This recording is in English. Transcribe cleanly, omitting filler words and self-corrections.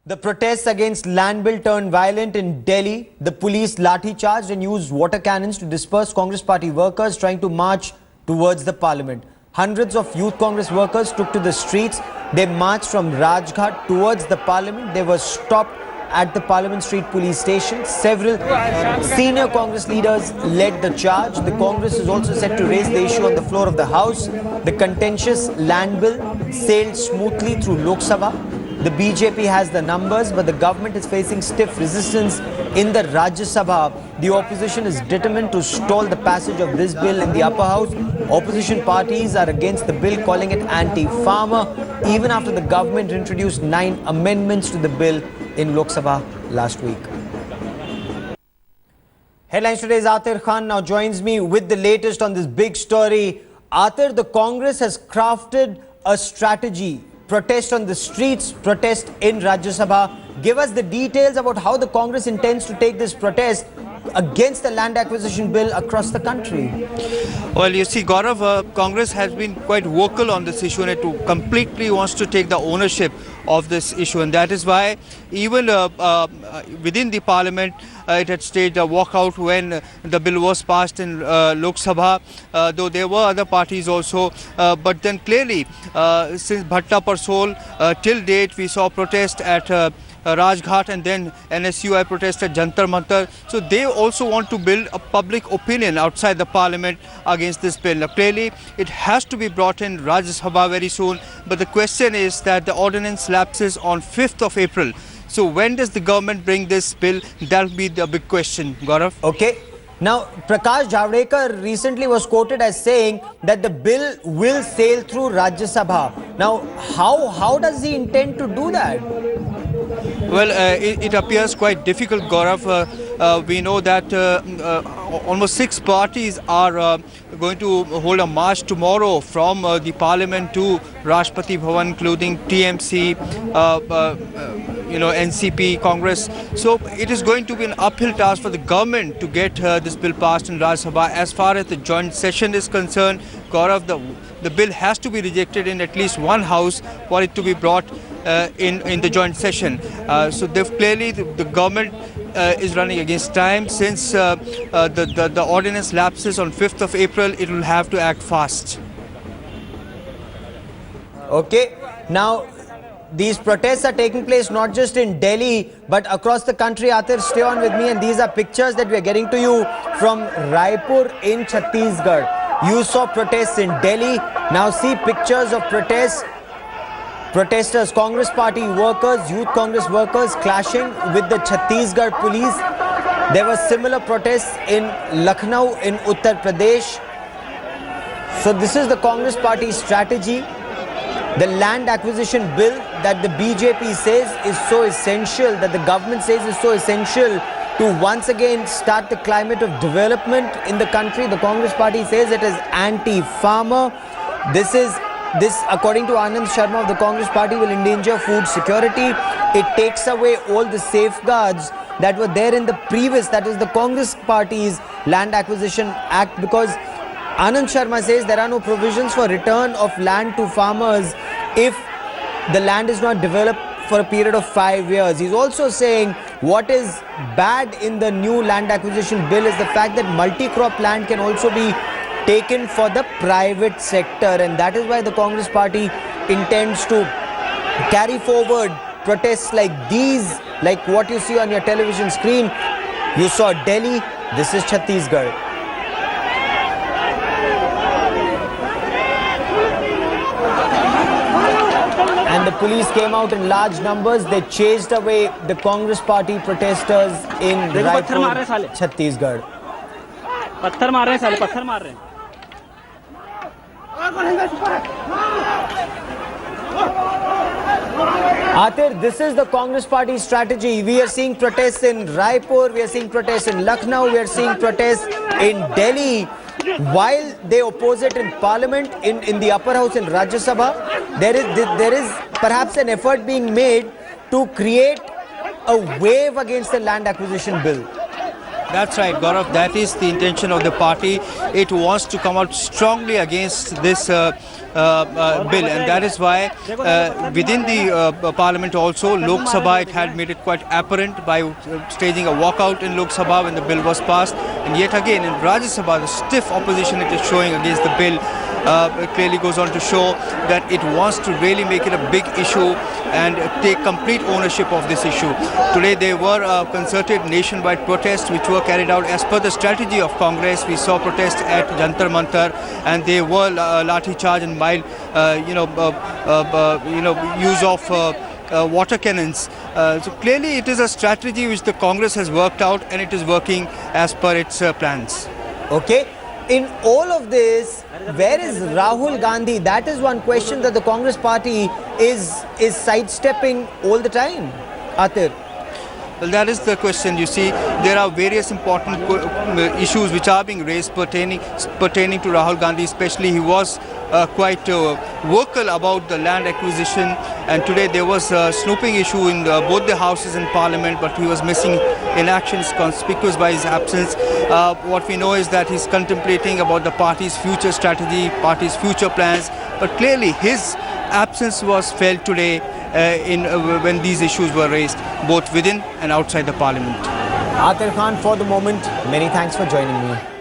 The protests against land bill turned violent in Delhi. The police lathi-charged and used water cannons to disperse Congress party workers trying to march towards the parliament. Hundreds of youth Congress workers took to the streets. They marched from Rajghat towards the parliament. They were stopped at the Parliament Street police station. Several senior Congress leaders led the charge. The Congress is also set to raise the issue on the floor of the House. The contentious land bill sailed smoothly through Lok Sabha. The BJP has the numbers, but the government is facing stiff resistance in the Rajya Sabha. The opposition is determined to stall the passage of this bill in the upper house. Opposition parties are against the bill, calling it anti-farmer, even after the government introduced 9 amendments to the bill in Lok Sabha last week. Headlines today's Atir Khan now joins me with the latest on this big story. Atir, the Congress has crafted a strategy. Protest on the streets, protest in Rajya Sabha. Give us the details about how the Congress intends to take this protest against the land acquisition bill across the country. Well, you see, Gaurav, Congress has been quite vocal on this issue and it completely wants to take the ownership of this issue, and that is why even within the parliament it had staged a walkout when the bill was passed in Lok Sabha, though there were other parties also, but then clearly since Bhatta Parsol till date we saw protest at Rajghat and then NSUI protest at Jantar Mantar. So they also want to build a public opinion outside the parliament against this bill. Now clearly it has to be brought in Rajya Sabha very soon, but the question is that the ordinance lapses on 5th of April. So when does the government bring this bill? That will be the big question, Gaurav. Okay. Now, Prakash Javadekar recently was quoted as saying that the bill will sail through Rajya Sabha. Now, how does he intend to do that? Well, it appears quite difficult, Gaurav. We know that almost 6 parties are going to hold a march tomorrow from the parliament to Rashtrapati Bhavan, including TMC, NCP, Congress. So it is going to be an uphill task for the government to get this bill passed in Rajya Sabha. As far as the joint session is concerned, Gaurav, the bill has to be rejected in at least one house for it to be brought in the joint session. So clearly the government is running against time. Since the ordinance lapses on 5th of April, it will have to act fast. Okay. Now, these protests are taking place not just in Delhi, but across the country. Atir, stay on with me, and these are pictures that we are getting to you from Raipur in Chhattisgarh. You saw protests in Delhi. Now see pictures of protesters, Congress party workers, youth Congress workers clashing with the Chhattisgarh police. There were similar protests in Lucknow in Uttar Pradesh. So this is the Congress party strategy. The land acquisition bill that the BJP says is so essential, that the government says is so essential to once again start the climate of development in the country. The Congress party says it is anti-farmer. This, according to Anand Sharma of the Congress party, will endanger food security. It takes away all the safeguards that were there in the previous, that is the Congress party's Land Acquisition Act, because Anand Sharma says there are no provisions for return of land to farmers if the land is not developed for a period of 5 years. He's also saying what is bad in the new land acquisition bill is the fact that multi-crop land can also be taken for the private sector, and that is why the Congress party intends to carry forward protests like these, like what you see on your television screen. You saw Delhi, this is Chhattisgarh. And the police came out in large numbers. They chased away the Congress party protesters in Raipur, Chhattisgarh. पत्थर मार रहे हैं साले, पत्थर मार रहे हैं. Atir, this is the Congress party strategy. We are seeing protests in Raipur, we are seeing protests in Lucknow, we are seeing protests in Delhi. While they oppose it in Parliament, in the upper house in Rajya Sabha, there is perhaps an effort being made to create a wave against the land acquisition bill. That's right, Gaurav. That is the intention of the party. It wants to come out strongly against this bill, and that is why within the parliament also, Lok Sabha, it had made it quite apparent by staging a walkout in Lok Sabha when the bill was passed, and yet again in Rajya Sabha the stiff opposition it is showing against the bill clearly goes on to show that it wants to really make it a big issue and take complete ownership of this issue. Today there were concerted nationwide protests which were carried out as per the strategy of Congress. We saw protests at Jantar Mantar, and they were lathi-charged and mild, use of water cannons. So clearly it is a strategy which the Congress has worked out, and it is working as per its plans. Okay. In all of this, where is Rahul Gandhi? That is one question that the Congress party is sidestepping all the time. Atir. Well, that is the question. You see, there are various important issues which are being raised pertaining to Rahul Gandhi. Especially, he was quite vocal about the land acquisition, and today there was a snooping issue in both the houses in Parliament, but he was missing in actions, conspicuous by his absence. What we know is that he's contemplating about the party's future strategy, party's future plans, but clearly his absence was felt today when these issues were raised, both within and outside the Parliament. Atir Khan, for the moment, many thanks for joining me.